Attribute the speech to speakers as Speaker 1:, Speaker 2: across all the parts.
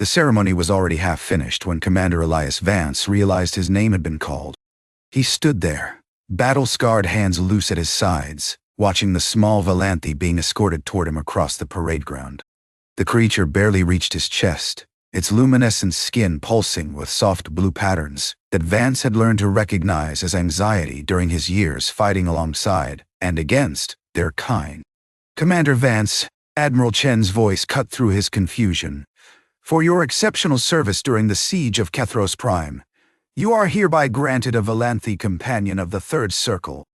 Speaker 1: The ceremony was already half finished when Commander Elias Vance realized his name had been called. He stood there, battle-scarred hands loose at his sides, watching the small Velanthi being escorted toward him across the parade ground. The creature barely reached his chest, its luminescent skin pulsing with soft blue patterns that Vance had learned to recognize as anxiety during his years fighting alongside and against their kind. "Commander Vance," Admiral Chen's voice cut through his confusion. "For your exceptional service during the siege of Kethros Prime, you are hereby granted a Velanthi Companion of the Third Circle.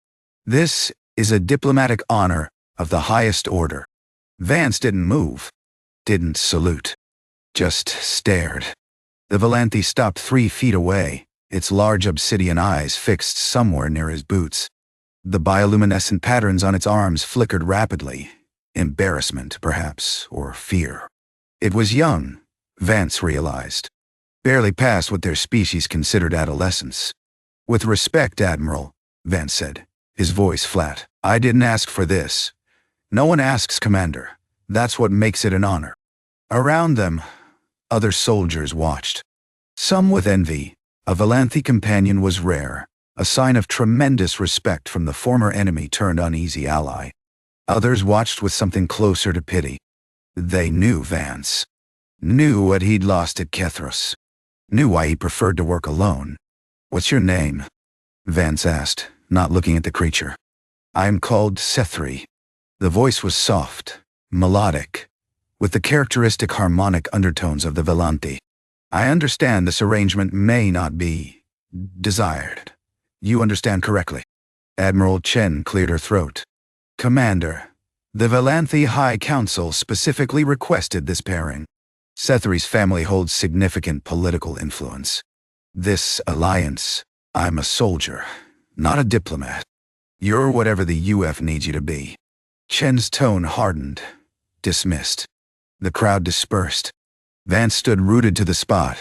Speaker 1: This is a diplomatic honor of the highest order." Vance didn't move, didn't salute, just stared. The Velanthi stopped 3 feet away, its large obsidian eyes fixed somewhere near his boots. The bioluminescent patterns on its arms flickered rapidly, embarrassment, perhaps, or fear. It was young, Vance realized, barely past what their species considered adolescence. "With respect, Admiral," Vance said, his voice flat. "I didn't ask for this. No one asks, Commander. That's what makes it an honor." Around them, other soldiers watched. Some with envy. A Velanthi Companion was rare, a sign of tremendous respect from the former enemy turned uneasy ally. Others watched with something closer to pity. They knew Vance. Knew what he'd lost at Kethros. Knew why he preferred to work alone. "What's your name?" Vance asked, not looking at the creature. "I'm called Sethri." The voice was soft, melodic, with the characteristic harmonic undertones of the Velanthi. "I understand this arrangement may not be desired. You understand correctly." Admiral Chen cleared her throat. "Commander, the Velanthi High Council specifically requested this pairing. Sethri's family holds significant political influence. This alliance, I'm a soldier, not a diplomat. You're whatever the UF needs you to be." Chen's tone hardened, dismissed. The crowd dispersed. Vance stood rooted to the spot,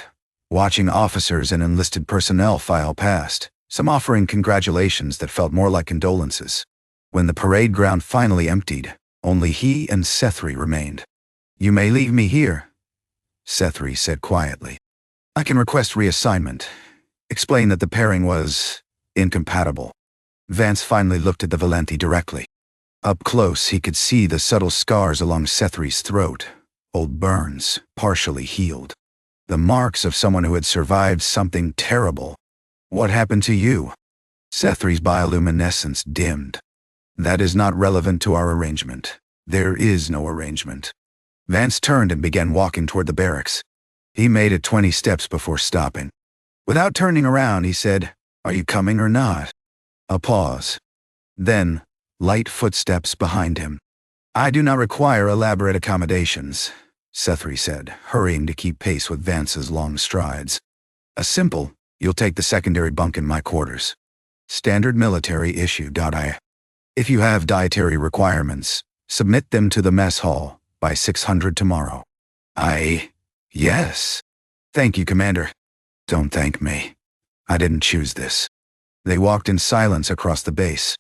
Speaker 1: watching officers and enlisted personnel file past, some offering congratulations that felt more like condolences. When the parade ground finally emptied, only he and Sethri remained. "You may leave me here," Sethri said quietly. "I can request reassignment. Explain that the pairing was incompatible." Vance finally looked at the Velanthi directly. Up close, he could see the subtle scars along Sethri's throat, old burns, partially healed. The marks of someone who had survived something terrible. "What happened to you?" Sethri's bioluminescence dimmed. "That is not relevant to our arrangement. There is no arrangement." Vance turned and began walking toward the barracks. He made it 20 steps before stopping. Without turning around, he said, "Are you coming or not?" A pause. Then, light footsteps behind him. "I do not require elaborate accommodations," Sethri said, hurrying to keep pace with Vance's long strides. "A simple, you'll take the secondary bunk in my quarters. Standard military issue. If you have dietary requirements, submit them to the mess hall by 600 tomorrow." Yes. "Thank you, Commander." "Don't thank me. I didn't choose this." They walked in silence across the base.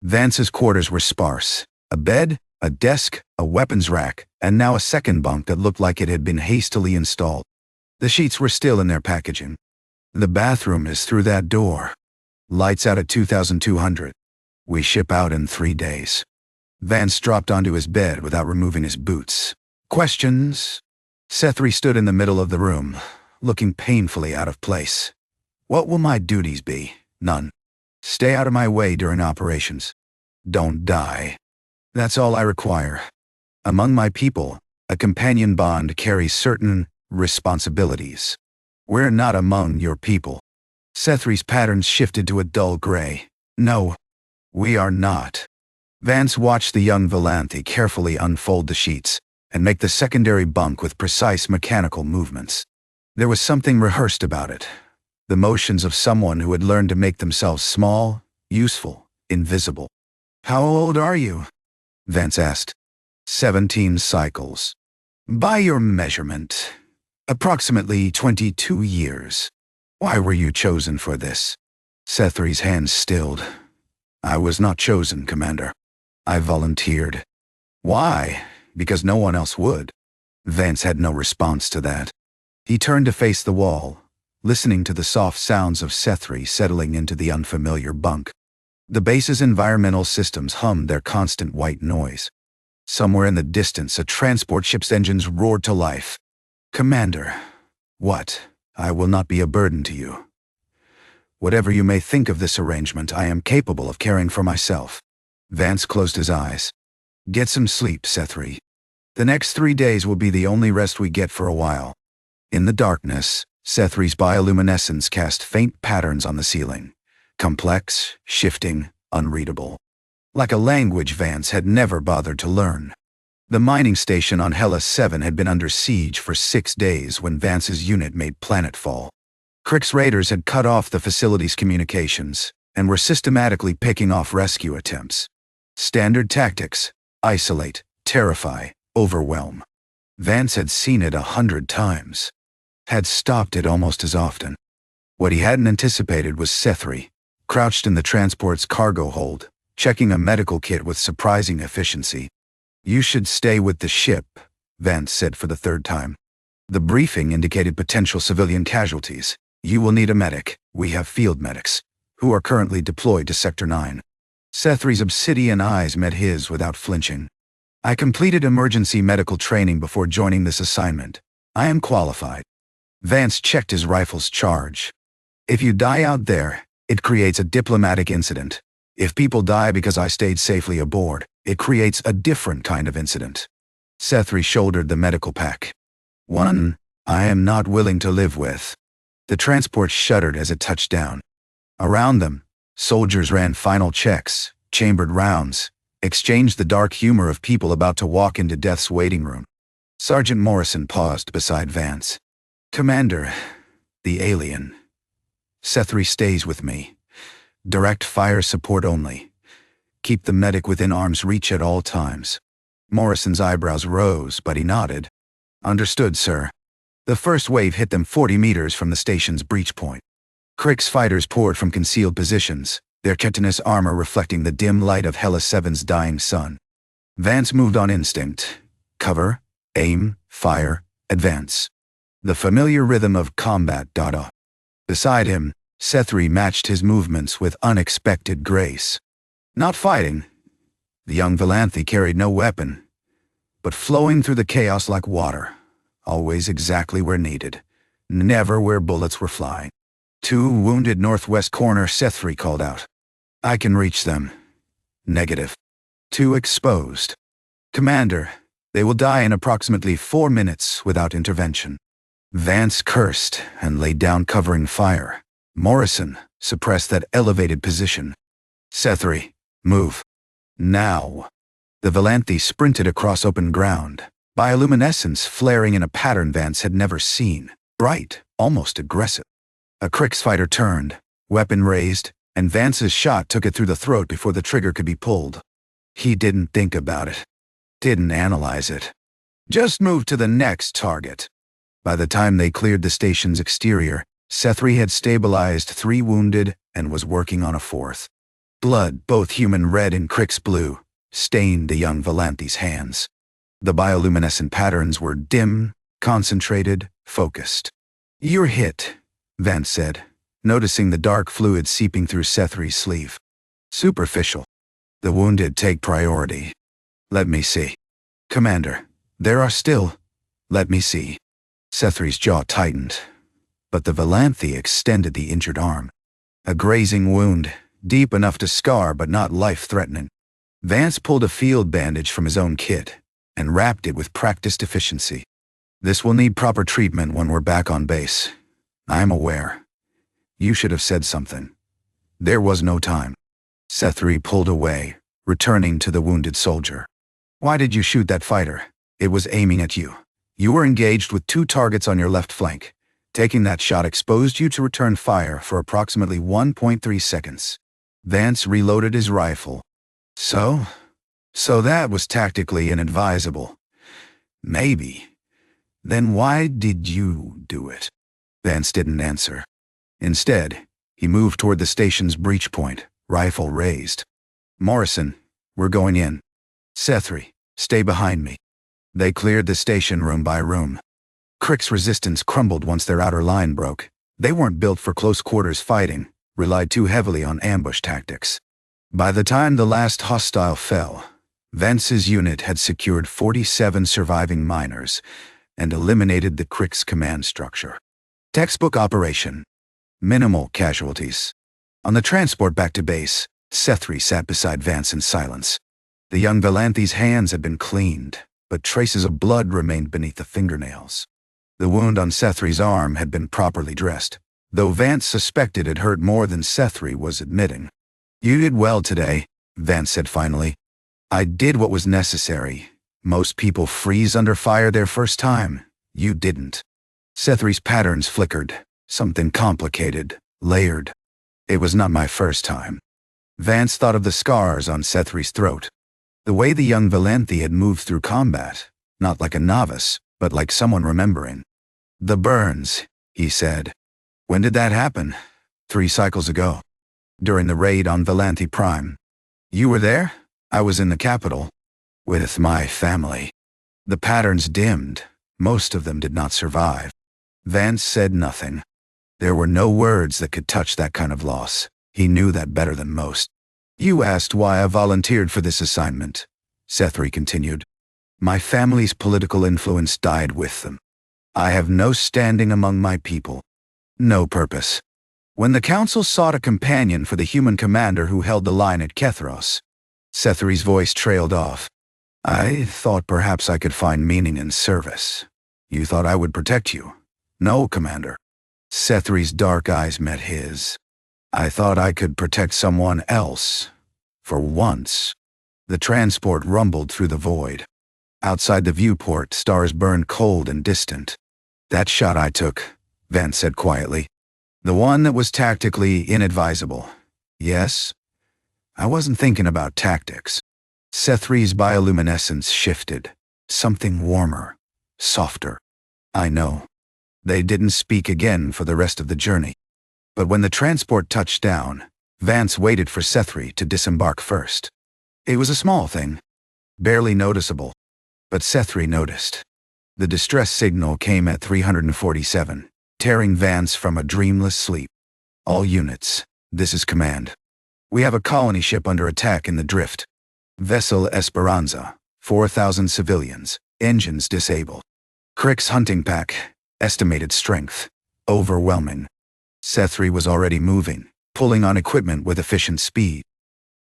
Speaker 1: Vance's quarters were sparse. A bed, a desk, a weapons rack, and now a second bunk that looked like it had been hastily installed. The sheets were still in their packaging. "The bathroom is through that door. Lights out at 2200. We ship out in 3 days." Vance dropped onto his bed without removing his boots. "Questions?" Sethri stood in the middle of the room, looking painfully out of place. "What will my duties be?" "None. Stay out of my way during operations. Don't die. That's all I require. Among my people, a companion bond carries certain responsibilities. We're not among your people." Sethri's patterns shifted to a dull gray. "No, we are not." Vance watched the young Velanthi carefully unfold the sheets and make the secondary bunk with precise mechanical movements. There was something rehearsed about it. The motions of someone who had learned to make themselves small, useful, invisible. "How old are you?" Vance asked. 17 cycles. "By your measurement, approximately 22 years. Why were you chosen for this?" Sethri's hands stilled. "I was not chosen, Commander. I volunteered." "Why?" "Because no one else would." Vance had no response to that. He turned to face the wall, listening to the soft sounds of Sethri settling into the unfamiliar bunk. The base's environmental systems hummed their constant white noise. Somewhere in the distance, a transport ship's engines roared to life. "Commander, what? I will not be a burden to you. Whatever you may think of this arrangement, I am capable of caring for myself." Vance closed his eyes. "Get some sleep, Sethri. The next 3 days will be the only rest we get for a while." In the darkness, Sethri's bioluminescence cast faint patterns on the ceiling. Complex, shifting, unreadable. Like a language Vance had never bothered to learn. The mining station on Hellas 7 had been under siege for 6 days when Vance's unit made planetfall. Crick's raiders had cut off the facility's communications and were systematically picking off rescue attempts. Standard tactics: isolate, terrify, overwhelm. Vance had seen it 100 times. Had stopped it almost as often. What he hadn't anticipated was Sethri, crouched in the transport's cargo hold, checking a medical kit with surprising efficiency. "You should stay with the ship," Vance said for the 3rd time. The briefing indicated potential civilian casualties. "You will need a medic. We have field medics, who are currently deployed to Sector 9. Sethri's obsidian eyes met his without flinching. "I completed emergency medical training before joining this assignment. I am qualified." Vance checked his rifle's charge. "If you die out there, it creates a diplomatic incident. If people die because I stayed safely aboard, it creates a different kind of incident." Sethri shouldered the medical pack. "One I am not willing to live with." The transport shuddered as it touched down. Around them, soldiers ran final checks, chambered rounds, exchanged the dark humor of people about to walk into death's waiting room. Sergeant Morrison paused beside Vance. "Commander, the alien. Sethri stays with me. Direct fire support only. Keep the medic within arm's reach at all times." Morrison's eyebrows rose, but he nodded. "Understood, sir." The first wave hit them 40 meters from the station's breach point. Crick's fighters poured from concealed positions, their chitinous armor reflecting the dim light of Hellas 7's dying sun. Vance moved on instinct. Cover, aim, fire, advance. The familiar rhythm of combat. Beside him, Sethri matched his movements with unexpected grace. Not fighting. The young Velanthi carried no weapon, but flowing through the chaos like water, always exactly where needed, never where bullets were flying. "2 wounded northwest corner," Sethri called out. "I can reach them." "Negative." "2 exposed." "Commander, they will die in approximately 4 minutes without intervention." Vance cursed and laid down covering fire. Morrison suppressed that elevated position. "Sethri, move. Now." The Velanthi sprinted across open ground, bioluminescence flaring in a pattern Vance had never seen, bright, almost aggressive. A Crick's fighter turned, weapon raised, and Vance's shot took it through the throat before the trigger could be pulled. He didn't think about it. Didn't analyze it. Just moved to the next target. By the time they cleared the station's exterior, Sethri had stabilized 3 wounded and was working on a 4th. Blood, both human red and Crick's blue, stained the young Velanthi's hands. The bioluminescent patterns were dim, concentrated, focused. "You're hit," Vance said, noticing the dark fluid seeping through Sethri's sleeve. "Superficial. The wounded take priority." "Let me see." "Commander, there are still—" "Let me see." Sethri's jaw tightened, but the Velanthi extended the injured arm. A grazing wound, deep enough to scar but not life-threatening. Vance pulled a field bandage from his own kit and wrapped it with practiced efficiency. "This will need proper treatment when we're back on base. I'm aware. You should have said something." There was no time. Sethri pulled away, returning to the wounded soldier. "Why did you shoot that fighter? It was aiming at you. You were engaged with 2 targets on your left flank. Taking that shot exposed you to return fire for approximately 1.3 seconds. Vance reloaded his rifle. So that was tactically inadvisable. Maybe. Then why did you do it?" Vance didn't answer. Instead, he moved toward the station's breach point, rifle raised. "Morrison, we're going in. Sethri, stay behind me." They cleared the station room by room. Crick's resistance crumbled once their outer line broke. They weren't built for close-quarters fighting, relied too heavily on ambush tactics. By the time the last hostile fell, Vance's unit had secured 47 surviving miners and eliminated the Crick's command structure. Textbook operation. Minimal casualties. On the transport back to base, Sethri sat beside Vance in silence. The young Velanthi's hands had been cleaned, but traces of blood remained beneath the fingernails. The wound on Sethri's arm had been properly dressed, though Vance suspected it hurt more than Sethri was admitting. "You did well today," Vance said finally. "I did what was necessary. Most people freeze under fire their first time. You didn't." Sethri's patterns flickered, something complicated, layered. "It was not my first time." Vance thought of the scars on Sethri's throat. The way the young Velanthi had moved through combat, not like a novice, but like someone remembering. "The burns," he said. "When did that happen?" 3 cycles ago. During the raid on Velanthi Prime. "You were there?" "I was in the capital. With my family." The patterns dimmed. Most of them did not survive. Vance said nothing. There were no words that could touch that kind of loss. He knew that better than most. "You asked why I volunteered for this assignment," Sethri continued. "My family's political influence died with them. I have no standing among my people. No purpose. When the council sought a companion for the human commander who held the line at Kethros," Sethri's voice trailed off. "I thought perhaps I could find meaning in service. You thought I would protect you?" "No, Commander." Sethri's dark eyes met his. "I thought I could protect someone else. For once." The transport rumbled through the void. Outside the viewport, stars burned cold and distant. "That shot I took," Vance said quietly. "The one that was tactically inadvisable." "Yes?" "I wasn't thinking about tactics." Sethri's bioluminescence shifted. Something warmer, softer. "I know." They didn't speak again for the rest of the journey. But when the transport touched down, Vance waited for Sethri to disembark first. It was a small thing, barely noticeable, but Sethri noticed. The distress signal came at 347, tearing Vance from a dreamless sleep. "All units, this is command. We have a colony ship under attack in the drift. Vessel Esperanza, 4,000 civilians, engines disabled. Crick's hunting pack, estimated strength, overwhelming." Sethri was already moving, pulling on equipment with efficient speed.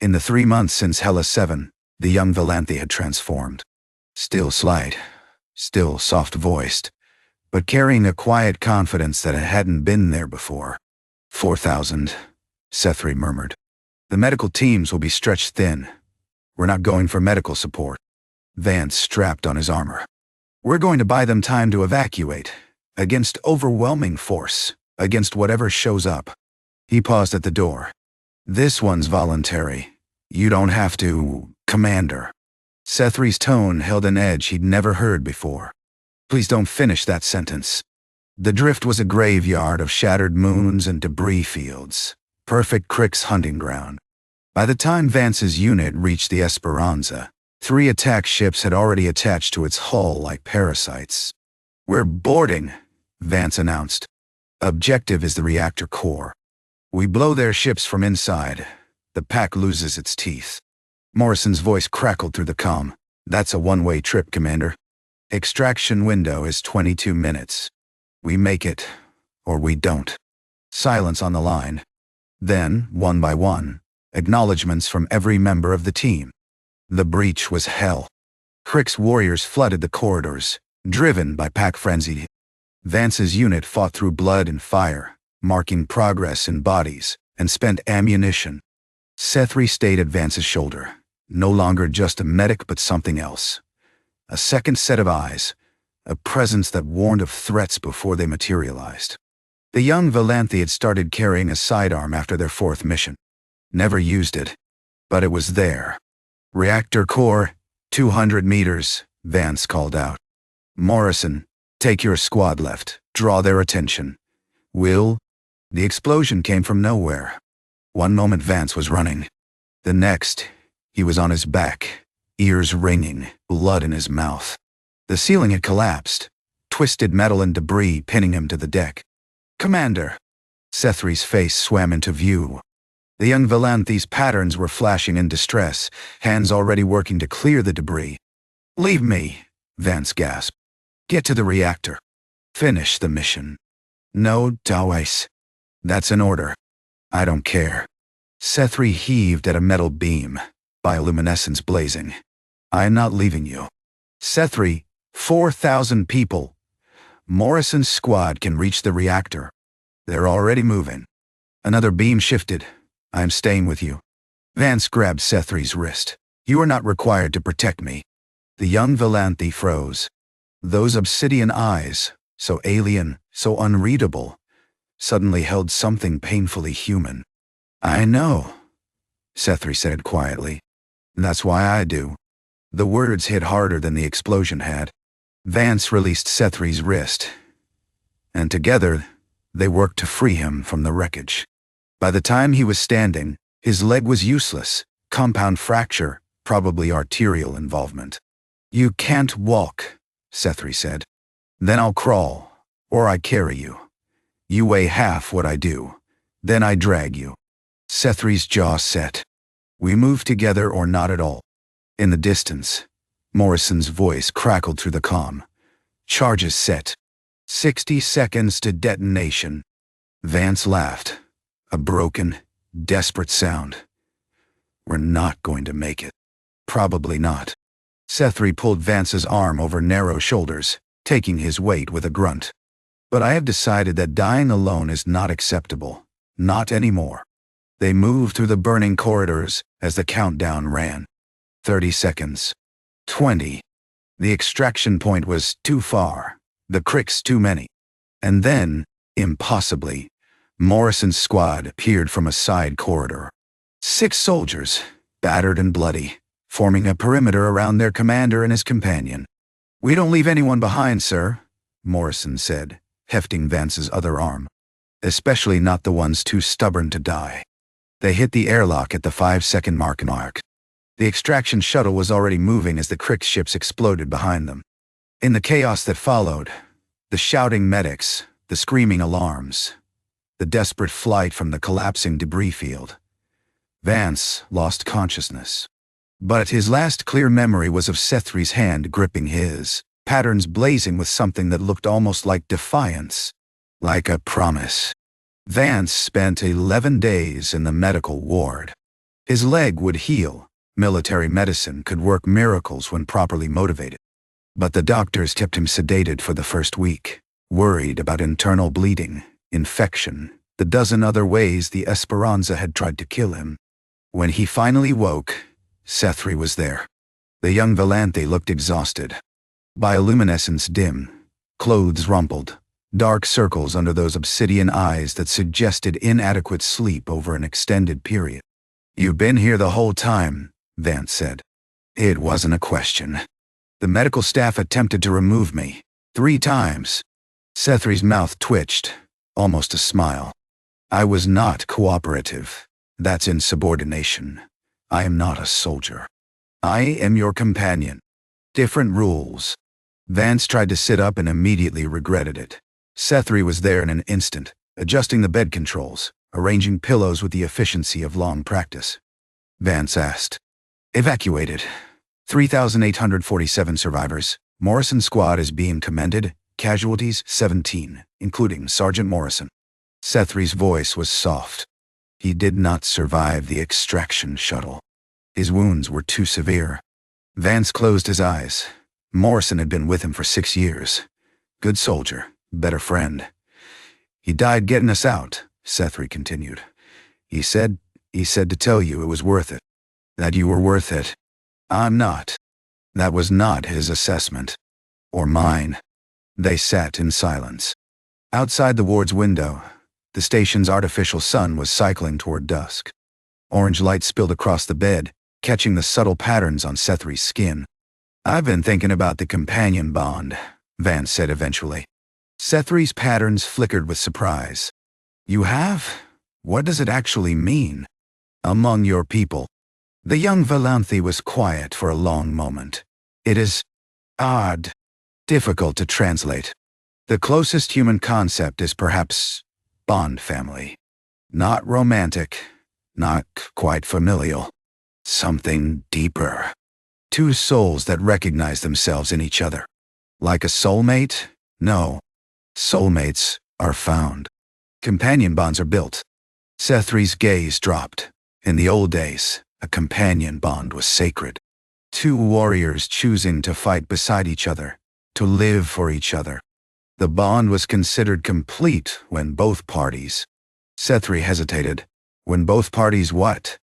Speaker 1: In the 3 months since Hela 7, the young Velanthi had transformed. Still slight, still soft-voiced, but carrying a quiet confidence that hadn't been there before. 4,000, Sethri murmured. "The medical teams will be stretched thin. We're not going for medical support." Vance strapped on his armor. "We're going to buy them time to evacuate. Against overwhelming force, against whatever shows up." He paused at the door. "This one's voluntary. You don't have to, Commander." Sethri's tone held an edge he'd never heard before. "Please don't finish that sentence." The drift was a graveyard of shattered moons and debris fields, perfect Crick's hunting ground. By the time Vance's unit reached the Esperanza, 3 attack ships had already attached to its hull like parasites. "We're boarding," Vance announced. "Objective is the reactor core. We blow their ships from inside. The pack loses its teeth." Morrison's voice crackled through the comm. "That's a one-way trip, Commander. Extraction window is 22 minutes. We make it, or we don't." Silence on the line. Then, one by one, acknowledgments from every member of the team. The breach was hell. Crick's warriors flooded the corridors, driven by pack frenzy. Vance's unit fought through blood and fire, marking progress in bodies and spent ammunition. Sethri stayed at Vance's shoulder, no longer just a medic but something else. A second set of eyes, a presence that warned of threats before they materialized. The young Velanthi had started carrying a sidearm after their 4th mission. Never used it, but it was there. "Reactor core, 200 meters, Vance called out. "Morrison, take your squad left, draw their attention." "Will?" The explosion came from nowhere. One moment Vance was running. The next, he was on his back, ears ringing, blood in his mouth. The ceiling had collapsed. twisted metal and debris pinning him to the deck. "Commander!" Sethri's face swam into view. The young Velanthi's patterns were flashing in distress, hands already working to clear the debris. "Leave me," Vance gasped. "Get to the reactor. Finish the mission." "No, Tawais. That's an order. I don't care." Sethri heaved at a metal beam, bioluminescence blazing. "I am not leaving you." "Sethri, 4,000 people. Morrison's squad can reach the reactor. They're already moving." Another beam shifted. "I am staying with you." Vance grabbed Sethri's wrist. "You are not required to protect me." The young Velanthi froze. Those obsidian eyes, so alien, so unreadable, suddenly held something painfully human. "I know," Sethri said quietly. "That's why I do." The words hit harder than the explosion had. Vance released Sethri's wrist, and together they worked to free him from the wreckage. By the time he was standing, his leg was useless, compound fracture, probably arterial involvement. "You can't walk," Sethri said. "Then I'll crawl, or I carry you. You weigh half what I do. Then I drag you." Sethri's jaw set. "We move together or not at all." In the distance, Morrison's voice crackled through the comm. "Charges set. 60 seconds to detonation." Vance laughed. A broken, desperate sound. "We're not going to make it." "Probably not." Sethri pulled Vance's arm over narrow shoulders, taking his weight with a grunt. "But I have decided that dying alone is not acceptable. Not anymore." They moved through the burning corridors as the countdown ran. 30 seconds. 20. The extraction point was too far, the cricks too many. And then, impossibly, Morrison's squad appeared from a side corridor. 6 soldiers, battered and bloody, forming a perimeter around their commander and his companion. "We don't leave anyone behind, sir," Morrison said, hefting Vance's other arm. "Especially not the ones too stubborn to die." They hit the airlock at the 5-second mark. The extraction shuttle was already moving as the Crick ships exploded behind them. In the chaos that followed, the shouting medics, the screaming alarms, the desperate flight from the collapsing debris field, Vance lost consciousness. But his last clear memory was of Sethri's hand gripping his, patterns blazing with something that looked almost like defiance, like a promise. Vance spent 11 days in the medical ward. His leg would heal. Military medicine could work miracles when properly motivated. But the doctors kept him sedated for the first week, worried about internal bleeding, infection, the dozen other ways the Esperanza had tried to kill him. When he finally woke, Sethri was there. The young Velanthi looked exhausted. Bioluminescence dim, clothes rumpled, dark circles under those obsidian eyes that suggested inadequate sleep over an extended period. "You've been here the whole time," Vance said. "It wasn't a question. The medical staff attempted to remove me 3 times. Sethri's mouth twitched, almost a smile. "I was not cooperative. That's insubordination. I am not a soldier. I am your companion. Different rules." Vance tried to sit up and immediately regretted it. Sethri was there in an instant, adjusting the bed controls, arranging pillows with the efficiency of long practice. Vance asked. "Evacuated. 3,847 survivors. Morrison squad is being commended. Casualties 17, including Sergeant Morrison." Sethri's voice was soft. He did not survive the extraction shuttle. His wounds were too severe. Vance closed his eyes. Morrison had been with him for 6 years. Good soldier, better friend. "He died getting us out," Sethri continued. He said to tell you it was worth it. That you were worth it. I'm not." That was not his assessment. Or mine. They sat in silence. Outside the ward's window, the station's artificial sun was cycling toward dusk. Orange light spilled across the bed, catching the subtle patterns on Sethri's skin. "I've been thinking about the companion bond," Vance said eventually. Sethri's patterns flickered with surprise. "You have? What does it actually mean?" "Among your people." The young Velanthi was quiet for a long moment. "It is odd, difficult to translate." The closest human concept is perhaps bond family. Not romantic, not quite familial. Something deeper. Two souls that recognize themselves in each other. Like a soulmate? No. Soulmates are found. Companion bonds are built. Sethri's gaze dropped. In the old days, a companion bond was sacred. Two warriors choosing to fight beside each other, to live for each other. The bond was considered complete when both parties. Sethri hesitated. When both parties what?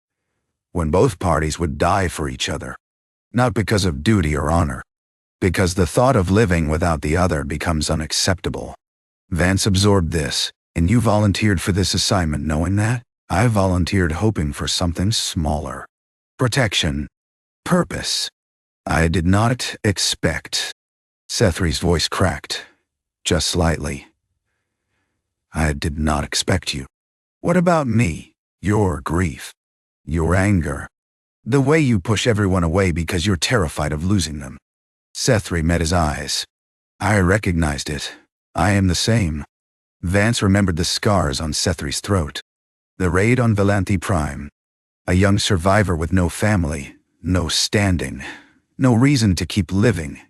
Speaker 1: When both parties would die for each other. Not because of duty or honor. Because the thought of living without the other becomes unacceptable. Vance absorbed this. And you volunteered for this assignment knowing that? I volunteered hoping for something smaller. Protection. Purpose. I did not expect. Sethri's voice cracked. Just slightly. I did not expect you. What about me? Your grief. Your anger. The way you push everyone away because you're terrified of losing them. Sethri met his eyes. I recognized it. I am the same. Vance remembered the scars on Sethri's throat. The raid on Velanthi Prime. A young survivor with no family, no standing, no reason to keep living,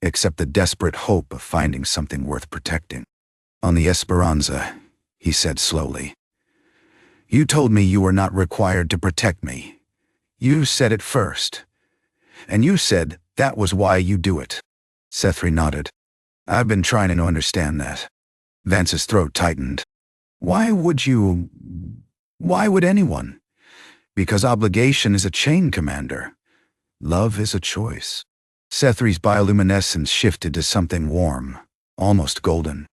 Speaker 1: except the desperate hope of finding something worth protecting. On the Esperanza, he said slowly. You told me you were not required to protect me. You said it first. And you said that was why you do it. Sethri nodded. I've been trying to understand that. Vance's throat tightened. Why would you? Why would anyone? Because obligation is a chain, Commander. Love is a choice. Sethri's bioluminescence shifted to something warm, almost golden.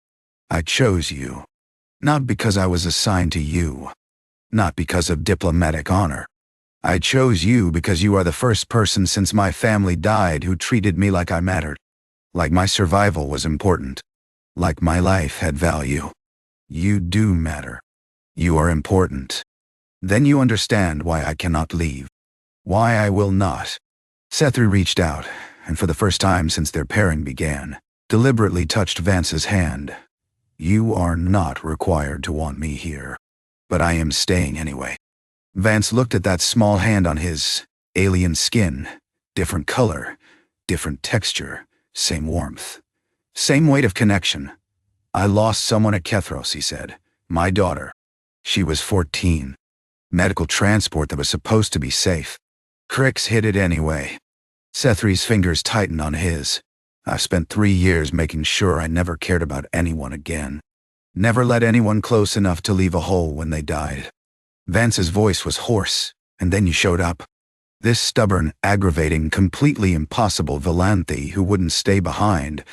Speaker 1: I chose you. Not because I was assigned to you. Not because of diplomatic honor. I chose you because you are the first person since my family died who treated me like I mattered. Like my survival was important. Like my life had value. You do matter. You are important. Then you understand why I cannot leave. Why I will not. Sethri reached out, and for the first time since their pairing began, deliberately touched Vance's hand. You are not required to want me here. But I am staying anyway. Vance looked at that small hand on his alien skin. Different color, different texture, same warmth. Same weight of connection. I lost someone at Kethros, he said. My daughter. She was 14. Medical transport that was supposed to be safe. Cricks hit it anyway. Sethri's fingers tightened on his. I've spent 3 years making sure I never cared about anyone again. Never let anyone close enough to leave a hole when they died. Vance's voice was hoarse, and then you showed up. This stubborn, aggravating, completely impossible Velanthi who wouldn't stay behind,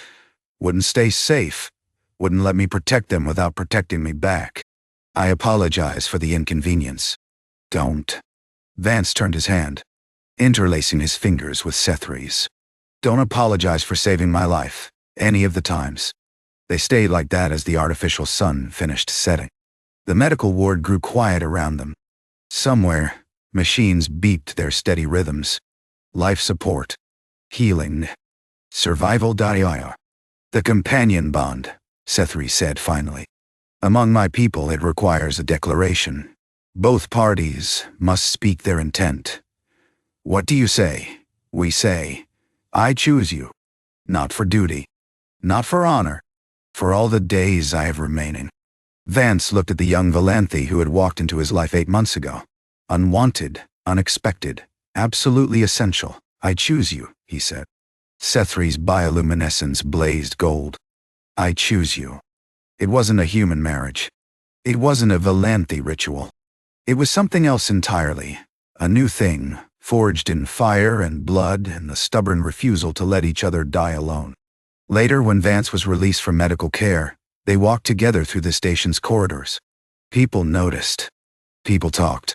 Speaker 1: wouldn't stay safe, wouldn't let me protect them without protecting me back. I apologize for the inconvenience. Don't. Vance turned his hand, interlacing his fingers with Sethri's. Don't apologize for saving my life, any of the times. They stayed like that as the artificial sun finished setting. The medical ward grew quiet around them. Somewhere, machines beeped their steady rhythms. Life support. Healing. Survival.ir. The companion bond, Sethri said finally. Among my people it requires a declaration. Both parties must speak their intent. What do you say? We say, I choose you. Not for duty. Not for honor. For all the days I have remaining. Vance looked at the young Velanthi who had walked into his life 8 months ago. Unwanted, unexpected, absolutely essential. I choose you, he said. Sethri's bioluminescence blazed gold. I choose you. It wasn't a human marriage. It wasn't a Velanthi ritual. It was something else entirely. A new thing, forged in fire and blood and the stubborn refusal to let each other die alone. Later, when Vance was released from medical care, they walked together through the station's corridors. People noticed. People talked.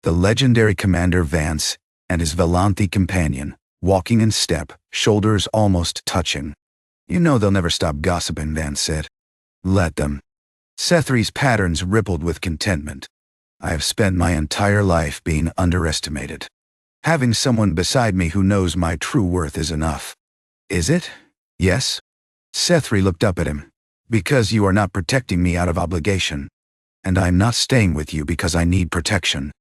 Speaker 1: The legendary Commander Vance and his Velanthi companion, walking in step, shoulders almost touching. You know they'll never stop gossiping, Vance said. Let them. Sethri's patterns rippled with contentment. I have spent my entire life being underestimated. Having someone beside me who knows my true worth is enough. Is it? Yes? Sethri looked up at him. Because you are not protecting me out of obligation. And I'm not staying with you because I need protection.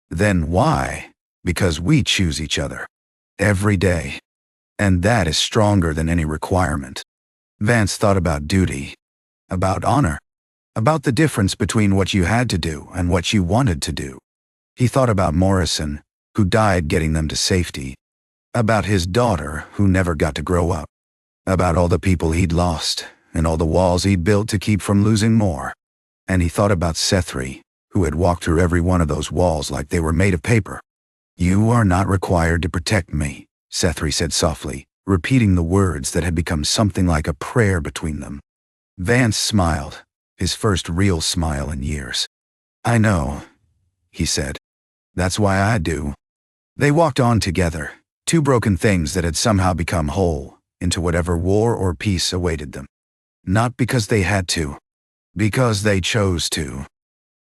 Speaker 1: Then why? Because we choose each other. Every day. And that is stronger than any requirement. Vance thought about duty. About honor. About the difference between what you had to do and what you wanted to do. He thought about Morrison, who died getting them to safety. About his daughter, who never got to grow up. About all the people he'd lost, and all the walls he'd built to keep from losing more. And he thought about Sethri, who had walked through every one of those walls like they were made of paper. You are not required to protect me, Sethri said softly, repeating the words that had become something like a prayer between them. Vance smiled, his first real smile in years. I know, he said. That's why I do. They walked on together, two broken things that had somehow become whole, into whatever war or peace awaited them. Not because they had to. Because they chose to.